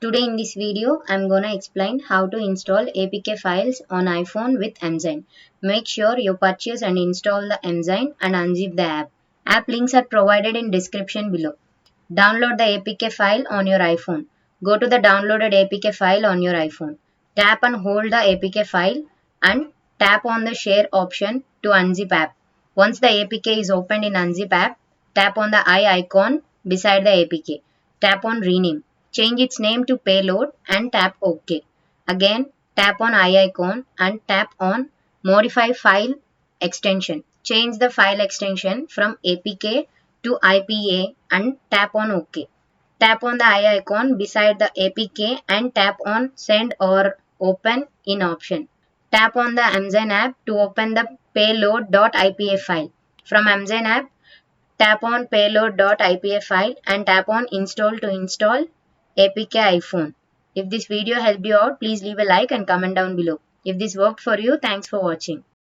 Today in this video, I'm gonna explain how to install APK files on iPhone with Ams1gn. Make sure you purchase and install the Ams1gn and unzip the app. App links are provided in description below. Download the APK file on your iPhone. Go to the downloaded APK file on your iPhone. Tap and hold the APK file and tap on the share option to unzip app. Once the APK is opened in unzip app, tap on the I icon beside the APK. Tap on rename. Change its name to payload and tap OK. Again, tap on I icon and tap on modify file extension. Change the file extension from APK to IPA and tap on OK. Tap on the I icon beside the APK and tap on send or open in option. Tap on the Ams1gn app to open the payload.ipa file. From Ams1gn app, tap on payload.ipa file and tap on install to install APK iPhone. If this video helped you out, please leave a like and comment down below. If this worked for you, thanks for watching.